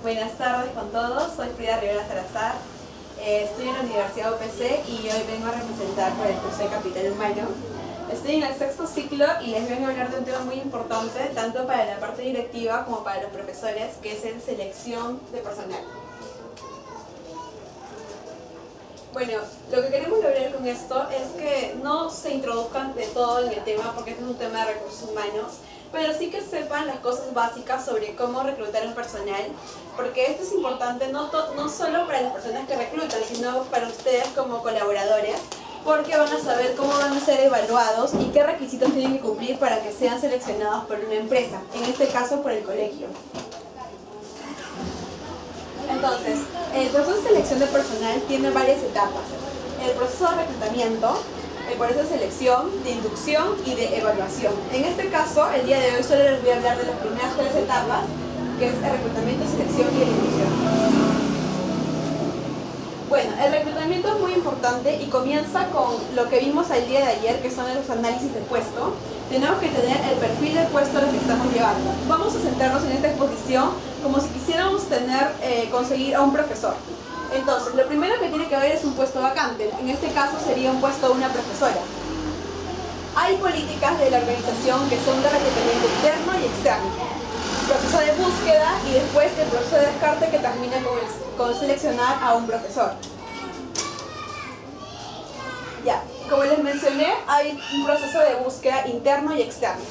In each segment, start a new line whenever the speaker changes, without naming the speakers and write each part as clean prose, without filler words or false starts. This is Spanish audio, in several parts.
Buenas tardes con todos, soy Frida Rivera Salazar, estoy en la Universidad UPC y hoy vengo a representar por el curso de Capital Humano. Estoy en el sexto ciclo y les vengo a hablar de un tema muy importante, tanto para la parte directiva como para los profesores, que es el selección de personal. Bueno, lo que queremos lograr con esto es que no se introduzcan de todo en el tema, porque este es un tema de recursos humanos, pero sí que sepan las cosas básicas sobre cómo reclutar un personal, porque esto es importante no solo para las personas que reclutan, sino para ustedes como colaboradores, porque van a saber cómo van a ser evaluados y qué requisitos tienen que cumplir para que sean seleccionados por una empresa, en este caso por el colegio. Entonces, el proceso de selección de personal tiene varias etapas. El proceso de reclutamiento, el proceso de selección, de inducción y de evaluación. En este caso, el día de hoy solo les voy a hablar de las primeras tres etapas, que es el reclutamiento, selección y la inducción. Bueno, el reclutamiento es muy importante y comienza con lo que vimos el día de ayer, que son los análisis del puesto. Tenemos que tener el perfil del puesto al que estamos llevando. Vamos a centrarnos en esta exposición como si quisiéramos conseguir a un profesor. Entonces, lo primero que tiene que haber es un puesto vacante. En este caso sería un puesto de una profesora. Hay políticas de la organización que son de reclutamiento interno y externo. Proceso de búsqueda y después el proceso de descarte que termina con seleccionar a un profesor. Ya, como les mencioné, hay un proceso de búsqueda interno y externo.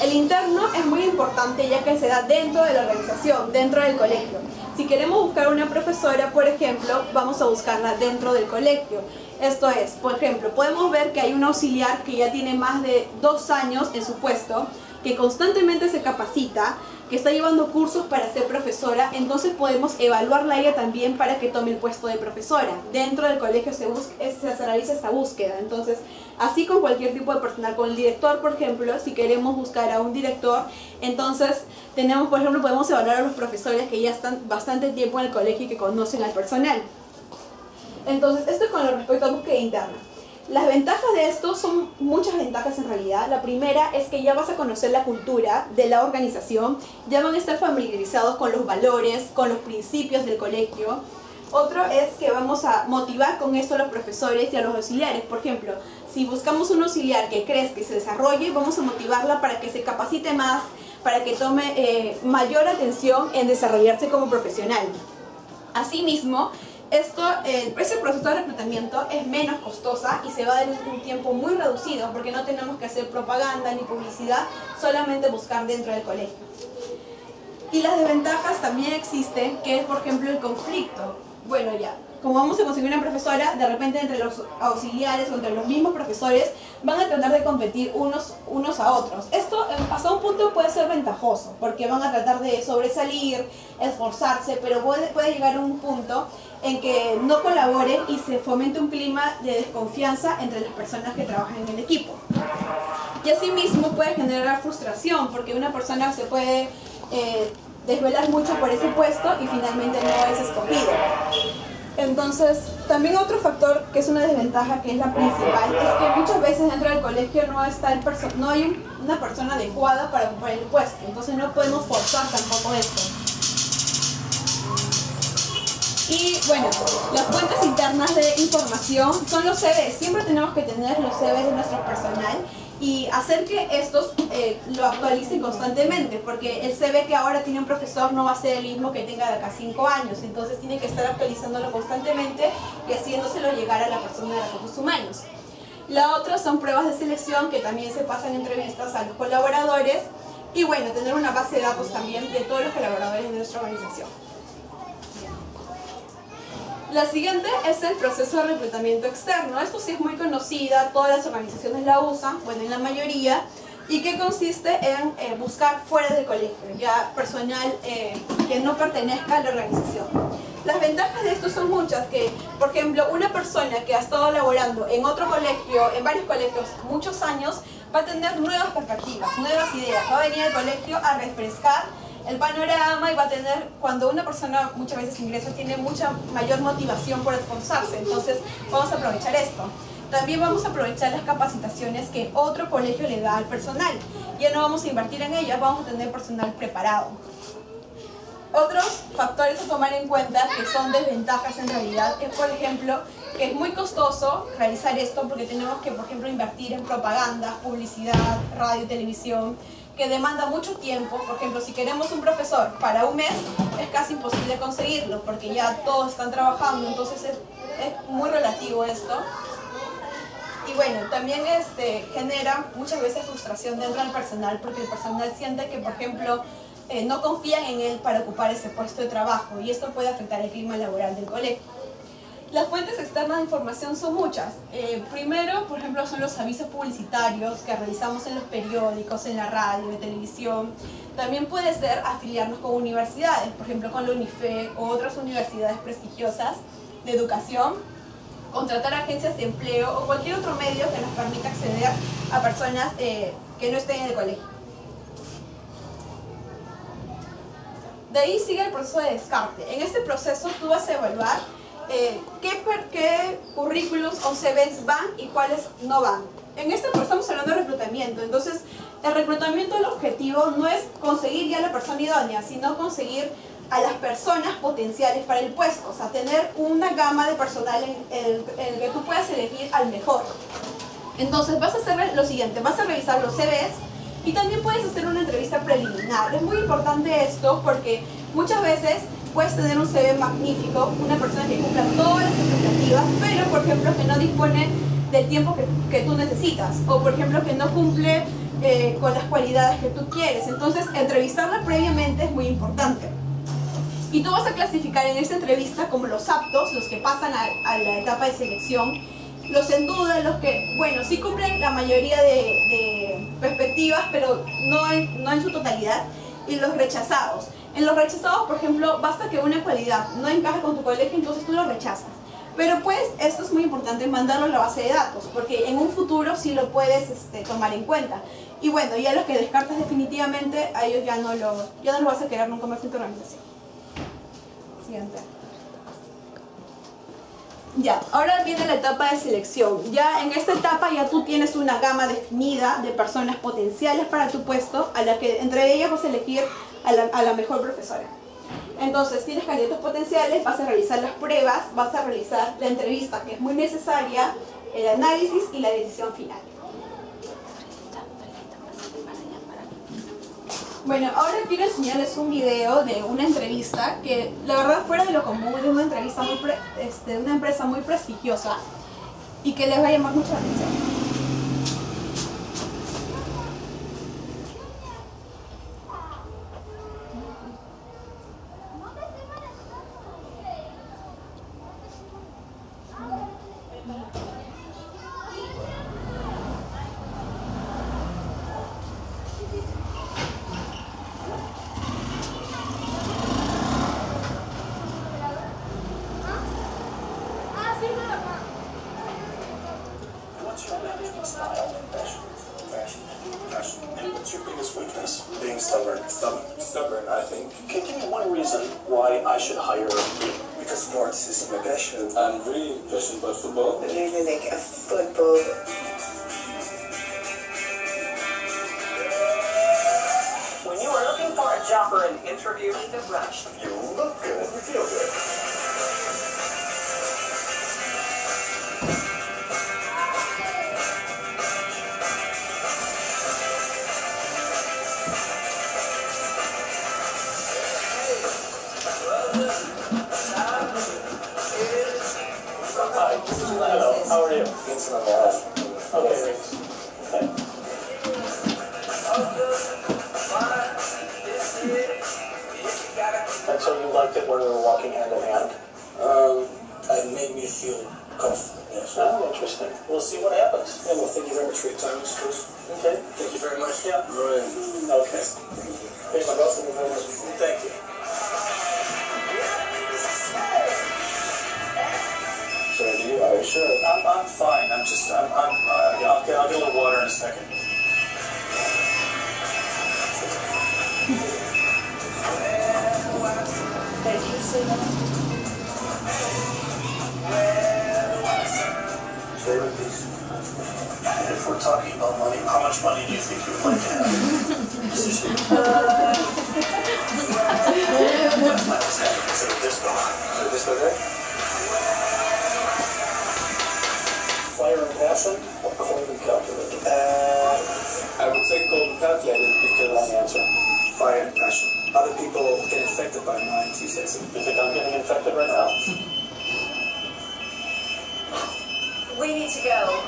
El interno es muy importante ya que se da dentro de la organización, dentro del colegio. Si queremos buscar una profesora, por ejemplo, vamos a buscarla dentro del colegio. Esto es, por ejemplo, podemos ver que hay un auxiliar que ya tiene más de 2 años en su puesto, que constantemente se capacita, que está llevando cursos para ser profesora, entonces podemos evaluarla a ella también para que tome el puesto de profesora. Dentro del colegio se realiza esta búsqueda. Entonces, así con cualquier tipo de personal, con el director, por ejemplo, si queremos buscar a un director, entonces tenemos, por ejemplo, podemos evaluar a los profesores que ya están bastante tiempo en el colegio y que conocen al personal. Entonces, esto es con respecto a búsqueda interna. Las ventajas de esto son muchas ventajas en realidad. La primera es que ya vas a conocer la cultura de la organización, ya van a estar familiarizados con los valores, con los principios del colegio. Otro es que vamos a motivar con esto a los profesores y a los auxiliares. Por ejemplo, si buscamos un auxiliar que crezca y se desarrolle, vamos a motivarla para que se capacite más, para que tome mayor atención en desarrollarse como profesional. Asimismo, ese proceso de reclutamiento es menos costosa y se va a dar en un tiempo muy reducido porque no tenemos que hacer propaganda ni publicidad, solamente buscar dentro del colegio. Y las desventajas también existen, que es por ejemplo el conflicto. Bueno, ya, como vamos a conseguir una profesora, de repente entre los auxiliares o entre los mismos profesores van a tratar de competir unos a otros. Esto hasta un punto puede ser ventajoso, porque van a tratar de sobresalir, esforzarse, pero puede llegar a un punto en que no colaboren y se fomente un clima de desconfianza entre las personas que trabajan en el equipo. Y asimismo puede generar frustración, porque una persona se puede desvelar mucho por ese puesto y finalmente no es escogido. Entonces, también otro factor que es una desventaja, que es la principal, es que muchas veces dentro del colegio no hay una persona adecuada para ocupar el puesto, entonces no podemos forzar tampoco esto. Y bueno, las fuentes internas de información son los CVs. Siempre tenemos que tener los CVs de nuestro personal y hacer que estos lo actualicen constantemente, porque el CV que ahora tiene un profesor no va a ser el mismo que tenga de acá 5 años, entonces tiene que estar actualizándolo constantemente y haciéndoselo llegar a la persona de recursos humanos. La otra son pruebas de selección, que también se pasan entrevistas a los colaboradores, y bueno, tener una base de datos también de todos los colaboradores de nuestra organización. La siguiente es el proceso de reclutamiento externo. Esto sí es muy conocida, todas las organizaciones la usan, bueno, en la mayoría, y que consiste en buscar fuera del colegio, ya personal que no pertenezca a la organización. Las ventajas de esto son muchas, que por ejemplo una persona que ha estado laborando en otro colegio, en varios colegios, muchos años, va a tener nuevas perspectivas, nuevas ideas, va a venir al colegio a refrescar el panorama y va a tener, cuando una persona muchas veces ingresa, tiene mucha mayor motivación por esforzarse, entonces vamos a aprovechar esto. También vamos a aprovechar las capacitaciones que otro colegio le da al personal. Ya no vamos a invertir en ellas, vamos a tener personal preparado. Otros factores a tomar en cuenta que son desventajas en realidad es, por ejemplo, que es muy costoso realizar esto porque tenemos que, por ejemplo, invertir en propaganda, publicidad, radio, televisión, que demanda mucho tiempo. Por ejemplo, si queremos un profesor para un mes, es casi imposible conseguirlo porque ya todos están trabajando, entonces es muy relativo esto. Y bueno, también genera muchas veces frustración dentro del personal porque el personal siente que, por ejemplo, no confían en él para ocupar ese puesto de trabajo y esto puede afectar el clima laboral del colegio. Las fuentes externas de información son muchas. Primero, por ejemplo, son los avisos publicitarios que realizamos en los periódicos, en la radio, en televisión. También puede ser afiliarnos con universidades, por ejemplo con la UNIFE o otras universidades prestigiosas de educación, contratar agencias de empleo o cualquier otro medio que nos permita acceder a personas que no estén en el colegio. De ahí sigue el proceso de descarte. En este proceso tú vas a evaluar qué currículos o CVs van y cuáles no van. En este proceso estamos hablando de reclutamiento, entonces el reclutamiento, el objetivo no es conseguir ya la persona idónea, sino conseguir a las personas potenciales para el puesto, o sea, tener una gama de personal en el que tú puedas elegir al mejor. Entonces vas a hacer lo siguiente, vas a revisar los CVs y también puedes hacer una entrevista preliminar. Es muy importante esto porque muchas veces puedes tener un CV magnífico, una persona que cumpla todas las expectativas, pero por ejemplo que no dispone del tiempo que tú necesitas, o por ejemplo que no cumple con las cualidades que tú quieres. Entonces entrevistarla previamente es muy importante. Y tú vas a clasificar en esta entrevista como los aptos, los que pasan a la etapa de selección, los en duda, los que, bueno, sí cumplen la mayoría de perspectivas, pero no en su totalidad, y los rechazados. En los rechazados, por ejemplo, basta que una cualidad no encaje con tu colegio, entonces tú lo rechazas. Pero pues, esto es muy importante, mandarlo a la base de datos, porque en un futuro sí lo puedes tomar en cuenta. Y bueno, ya los que descartas definitivamente, a ellos ya no los vas a querer nunca más en tu organización. Siguiente. Ya, ahora viene la etapa de selección. Ya en esta etapa ya tú tienes una gama definida de personas potenciales para tu puesto, a la que entre ellas vas a elegir a la mejor profesora. Entonces tienes candidatos potenciales, vas a realizar las pruebas, vas a realizar la entrevista que es muy necesaria, el análisis y la decisión final. Bueno, ahora quiero enseñarles un video de una entrevista que la verdad fuera de lo común, es una entrevista de una empresa muy prestigiosa y que les va a llamar mucho la atención.
Stubborn, I think. Can you give me one reason why I should hire you? Because sports is my passion. I'm really passionate about football.
Really like a football.
When you are looking for a job for an interview, the rush.
You look good. You feel good. Hello, how are you? Vincent Amara. Okay, thanks. Okay. And so you liked it when we were walking hand in hand?
It made me feel comfortable, yes.
Oh, interesting. We'll see what happens.
Yeah, well, thank you very much for your time, Mr. Cruz.
Okay.
Thank you very much.
Yeah.
Right.
Okay.
Here's my girlfriend.
Thank you. Are you sure? I'm fine. I'm just, I'll get a little water in a second. If we're talking about money, how much money do you think you would like to have? his head. Is it a disco? Is it a disco day?
Fire and passion or cold and calculated? I would say cold and calculated because
Wrong answer.
fire and passion. Other people get infected by my enthusiasm.
You think I'm getting infected right now?
We need to go.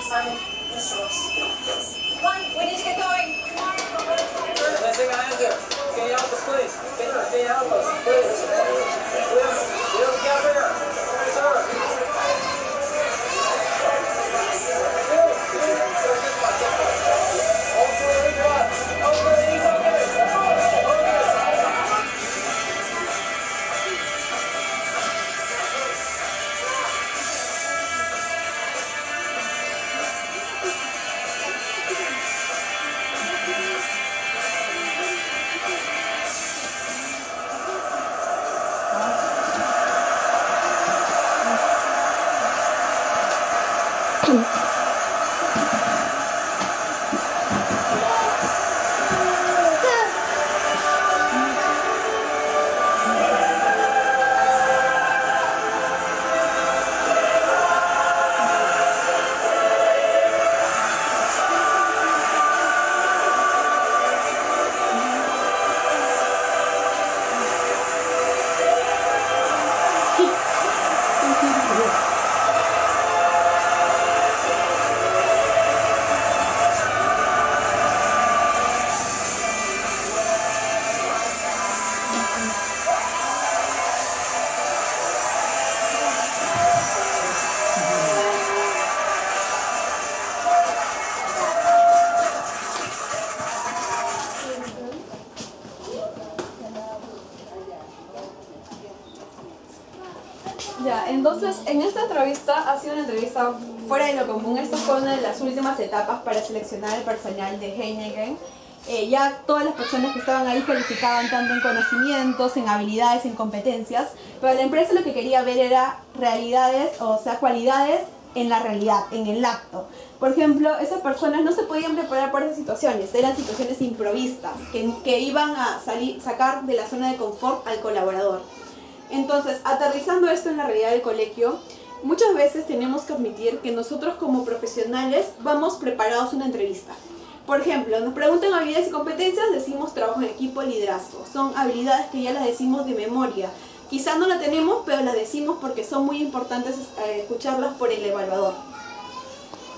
Simon, Mr. Ross. Come on, we need to get going.
Missing an answer. Can you help us, please? Can you help us, please? We'll get here. Sir.
Ya, entonces en esta entrevista ha sido una entrevista fuera de lo común. Esta fue una de las últimas etapas para seleccionar el personal de Heineken. Ya todas las personas que estaban ahí calificaban tanto en conocimientos, en habilidades, en competencias, pero la empresa lo que quería ver era realidades, o sea, cualidades en la realidad, en el acto. Por ejemplo, esas personas no se podían preparar para esas situaciones, eran situaciones improvistas, que iban a sacar de la zona de confort al colaborador. Entonces, aterrizando esto en la realidad del colegio, muchas veces tenemos que admitir que nosotros como profesionales vamos preparados a una entrevista. Por ejemplo, nos preguntan habilidades y competencias, decimos trabajo en equipo, liderazgo. Son habilidades que ya las decimos de memoria. Quizás no las tenemos, pero las decimos porque son muy importantes escucharlas por el evaluador.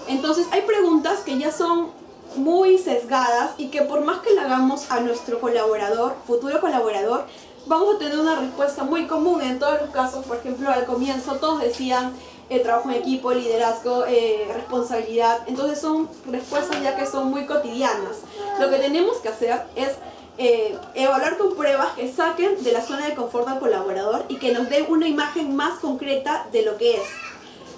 Entonces, hay preguntas que ya son muy sesgadas y que por más que le hagamos a nuestro colaborador, futuro colaborador, vamos a tener una respuesta muy común en todos los casos. Por ejemplo, al comienzo todos decían trabajo en equipo, liderazgo, responsabilidad. Entonces son respuestas ya que son muy cotidianas. Lo que tenemos que hacer es evaluar con pruebas que saquen de la zona de confort al colaborador y que nos den una imagen más concreta de lo que es.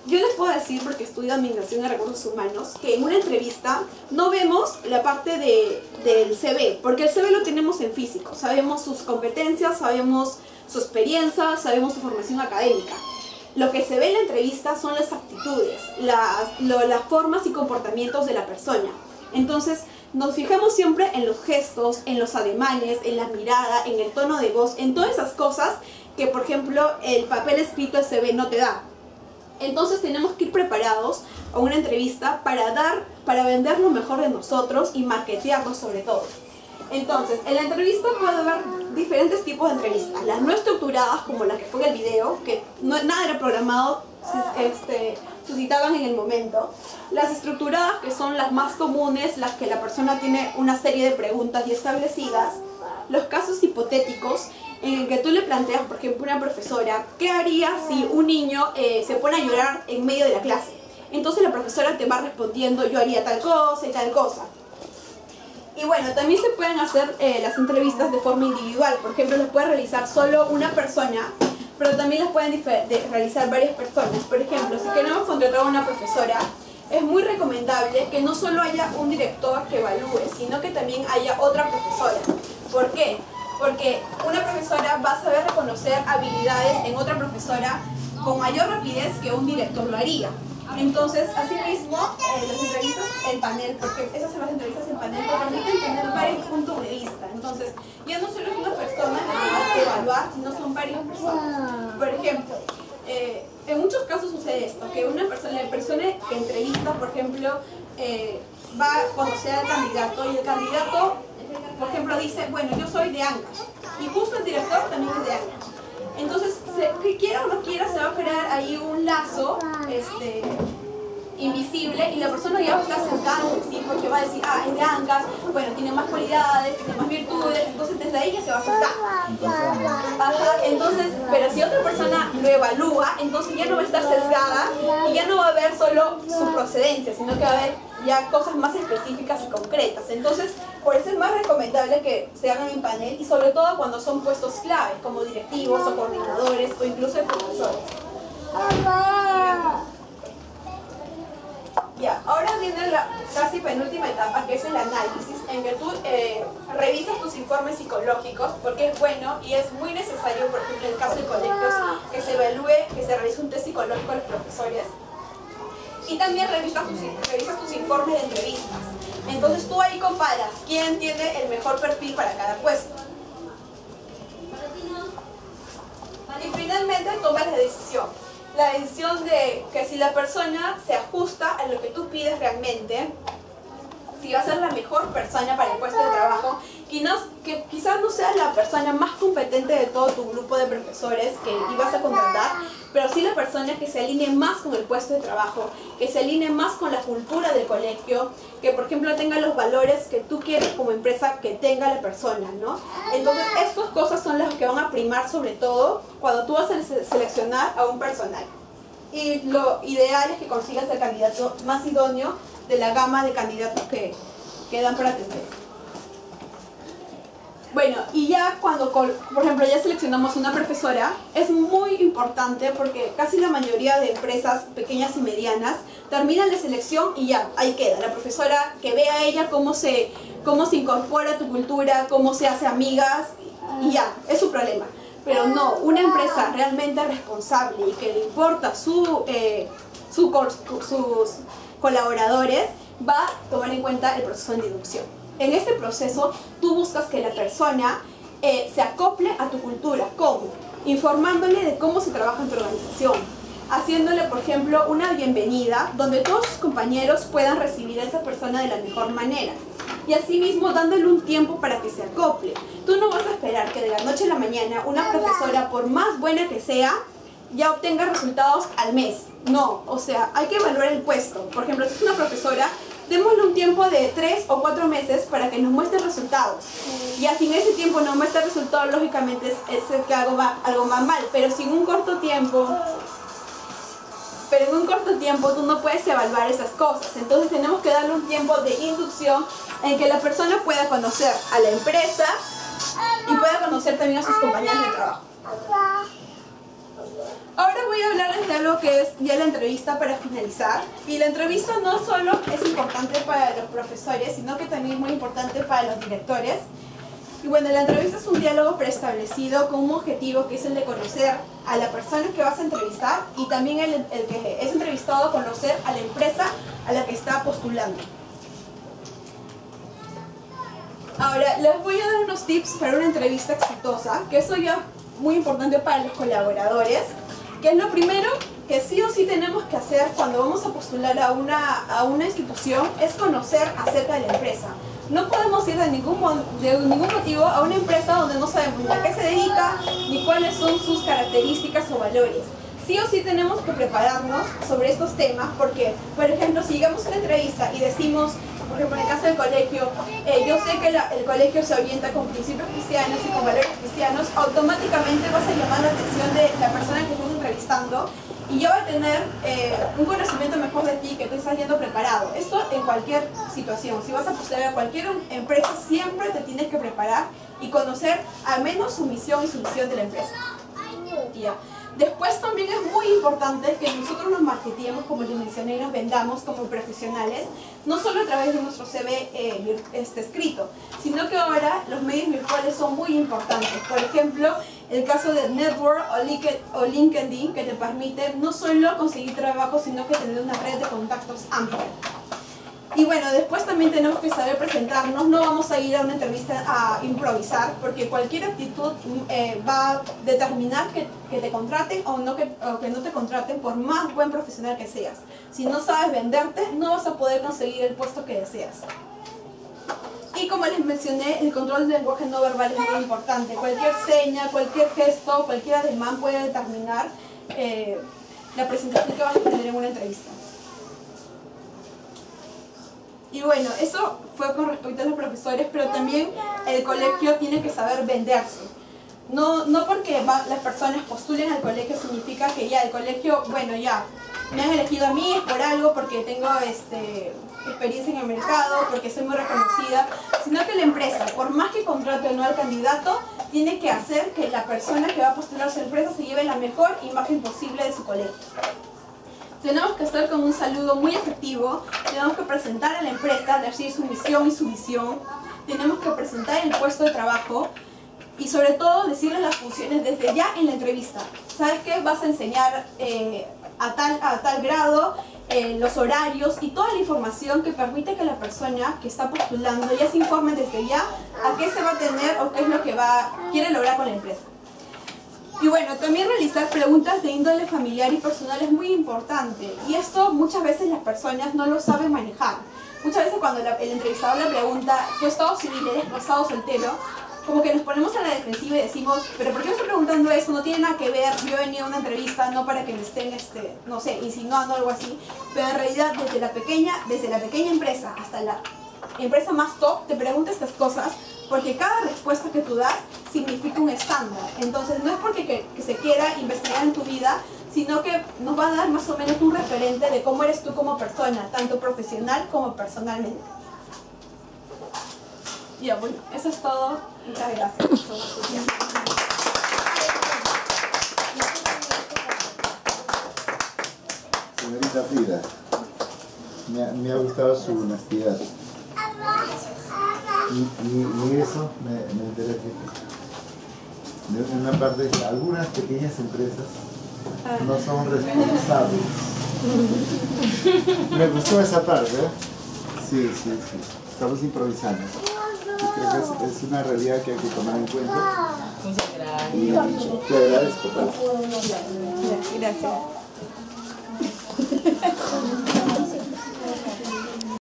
Yo les puedo decir, porque estudio Administración de Recursos Humanos, que en una entrevista no vemos la parte del CV, porque el CV lo tenemos en físico. Sabemos sus competencias, sabemos su experiencia, sabemos su formación académica. Lo que se ve en la entrevista son las actitudes, las formas y comportamientos de la persona. Entonces, nos fijamos siempre en los gestos, en los ademanes, en la mirada, en el tono de voz, en todas esas cosas que, por ejemplo, el papel escrito, el CV, no te da. Entonces tenemos que ir preparados a una entrevista para vender lo mejor de nosotros y marketearlo sobre todo. Entonces, en la entrevista puede haber diferentes tipos de entrevistas. Las no estructuradas, como la que fue en el video, que nada era programado, suscitaban en el momento. Las estructuradas, que son las más comunes, las que la persona tiene una serie de preguntas ya establecidas. Los casos hipotéticos, en el que tú le planteas, por ejemplo, a una profesora, ¿qué haría si un niño se pone a llorar en medio de la clase? Entonces la profesora te va respondiendo, yo haría tal cosa y tal cosa. Y bueno, también se pueden hacer las entrevistas de forma individual. Por ejemplo, las puede realizar solo una persona, pero también las pueden realizar varias personas. Por ejemplo, si queremos contratar a una profesora, es muy recomendable que no solo haya un director que evalúe, sino que también haya otra profesora. ¿Por qué? Porque una profesora va a saber reconocer habilidades en otra profesora con mayor rapidez que un director lo haría. Entonces, asimismo, las entrevistas en panel, porque esas son las entrevistas en panel que permiten tener varios puntos de vista. Entonces, ya no solo es una persona la que vas a evaluar, sino son varias personas. Por ejemplo, en muchos casos sucede esto, que la persona que entrevista, por ejemplo, va a conocer al candidato y el candidato, por ejemplo, dice, bueno, yo soy de Ancash, y justo el director también es de Ancash. Entonces, que quiera o no quiera, se va a crear ahí un lazo invisible y la persona ya va a estar cercana, ¿sí? Porque va a decir, es de Ancash, bueno, tiene más cualidades, tiene más virtudes, entonces desde ahí ya se va a acercar. Ajá, entonces, pero si otra persona lo evalúa, entonces ya no va a estar sesgada y ya no va a ver solo su procedencia, sino que va a haber ya cosas más específicas y concretas. Entonces, por eso es más recomendable que se hagan en panel y sobre todo cuando son puestos claves, como directivos o coordinadores o incluso de profesores. Ya, ahora viene la casi penúltima etapa, que es el análisis, en que tú revisas tus informes psicológicos, porque es bueno y es muy necesario, por ejemplo, en el caso de colegios, que se evalúe, que se realice un test psicológico a los profesores. Y también revisas tus informes de entrevistas. Entonces tú ahí comparas quién tiene el mejor perfil para cada puesto. Y finalmente tomas la decisión. La decisión de que si la persona se ajusta a lo que tú pides realmente, si va a ser la mejor persona para el puesto de trabajo, que quizás no sea la persona más competente de todo tu grupo de profesores que ibas a contratar, pero sí la persona que se alinee más con el puesto de trabajo, que se alinee más con la cultura del colegio, que por ejemplo tenga los valores que tú quieres como empresa que tenga la persona, ¿no? Entonces estas cosas son las que van a primar sobre todo cuando tú vas a seleccionar a un personal. Y lo ideal es que consigas el candidato más idóneo de la gama de candidatos que quedan para atender. Bueno, y ya cuando, por ejemplo, ya seleccionamos una profesora, es muy importante porque casi la mayoría de empresas pequeñas y medianas terminan la selección y ya, ahí queda. La profesora que vea ella cómo se incorpora a tu cultura, cómo se hace amigas y ya, es su problema. Pero no, una empresa realmente responsable y que le importa sus colaboradores va a tomar en cuenta el proceso de inducción. En este proceso, tú buscas que la persona se acople a tu cultura. ¿Cómo? Informándole de cómo se trabaja en tu organización. Haciéndole, por ejemplo, una bienvenida donde todos sus compañeros puedan recibir a esa persona de la mejor manera. Y asimismo, dándole un tiempo para que se acople. Tú no vas a esperar que de la noche a la mañana una profesora, por más buena que sea, ya obtenga resultados al mes. No, o sea, hay que evaluar el puesto. Por ejemplo, si es una profesora, démosle un tiempo de 3 o 4 meses para que nos muestre resultados. Y así en ese tiempo no muestra resultados, lógicamente es que algo va mal. Pero si en un corto tiempo tú no puedes evaluar esas cosas. Entonces tenemos que darle un tiempo de inducción en que la persona pueda conocer a la empresa y pueda conocer también a sus compañeros de trabajo. Ahora voy a hablarles de algo que es ya la entrevista para finalizar. Y la entrevista no solo es importante para los profesores, sino que también es muy importante para los directores. Y bueno, la entrevista es un diálogo preestablecido con un objetivo que es el de conocer a la persona que vas a entrevistar y también el que es entrevistado, conocer a la empresa a la que está postulando. Ahora, les voy a dar unos tips para una entrevista exitosa, que eso ya es muy importante para los colaboradores, que es lo primero que sí o sí tenemos que hacer cuando vamos a postular a una institución, es conocer acerca de la empresa. No podemos ir de ningún motivo a una empresa donde no sabemos ni a qué se dedica, ni cuáles son sus características o valores. Sí o sí tenemos que prepararnos sobre estos temas porque, por ejemplo, si llegamos a una entrevista y decimos, por ejemplo, en el caso del colegio, yo sé que el colegio se orienta con principios cristianos y con valores cristianos, automáticamente vas a llamar la atención de la persona que estás entrevistando y ya va a tener un conocimiento mejor de ti, que tú estás yendo preparado. Esto en cualquier situación. Si vas a postular a cualquier empresa, siempre te tienes que preparar y conocer al menos su misión y su visión de la empresa. Ya. Después también es muy importante que nosotros nos marketeemos, como les mencioné, y nos vendamos como profesionales, no solo a través de nuestro CV escrito, sino que ahora los medios virtuales son muy importantes. Por ejemplo, el caso de Network o LinkedIn, que te permite no solo conseguir trabajo, sino que tener una red de contactos amplia. Y bueno, después también tenemos que saber presentarnos. No vamos a ir a una entrevista a improvisar, porque cualquier actitud va a determinar que te contraten o que no te contraten, por más buen profesional que seas. Si no sabes venderte, no vas a poder conseguir el puesto que deseas. Y como les mencioné, el control del lenguaje no verbal es muy importante. Cualquier seña, cualquier gesto, cualquier ademán puede determinar la presentación que vas a tener en una entrevista. Y bueno, eso fue con respecto a los profesores, pero también el colegio tiene que saber venderse. No porque las personas postulen al colegio significa que ya el colegio, bueno, ya me han elegido a mí, es por algo, porque tengo experiencia en el mercado, porque soy muy reconocida, sino que la empresa, por más que contrate o no al candidato, tiene que hacer que la persona que va a postular a su empresa se lleve la mejor imagen posible de su colegio. Tenemos que estar con un saludo muy efectivo, tenemos que presentar a la empresa, decir su misión y su visión, tenemos que presentar el puesto de trabajo y sobre todo decirles las funciones desde ya en la entrevista. ¿Sabes qué? Vas a enseñar a tal grado, los horarios y toda la información que permite que la persona que está postulando ya se informe desde ya a qué se va a tener o qué es lo que quiere lograr con la empresa. Y bueno, también realizar preguntas de índole familiar y personal es muy importante. Y esto muchas veces las personas no lo saben manejar. Muchas veces cuando el entrevistador le pregunta, ¿tu estado civil, eres casado o soltero? Como que nos ponemos a la defensiva y decimos, ¿pero por qué me estoy preguntando eso? No tiene nada que ver, yo he venido a una entrevista no para que me estén, no sé, insinuando algo así. Pero en realidad desde la pequeña empresa hasta la empresa más top te pregunta estas cosas, porque cada respuesta que tú das significa un estándar. Entonces no es porque que se quiera investigar en tu vida, sino que nos va a dar más o menos un referente de cómo eres tú como persona, tanto profesional como personalmente. Ya, bueno, eso es todo. Muchas gracias por su tiempo.
Señorita Frida, me ha gustado su honestidad. Y eso me interesa. En una parte, algunas pequeñas empresas no son responsables. Me gustó esa parte, ¿eh? Sí. Estamos improvisando. Yo creo que es una realidad que hay que tomar en cuenta.
Muchas gracias.
Y te agradezco.
Gracias.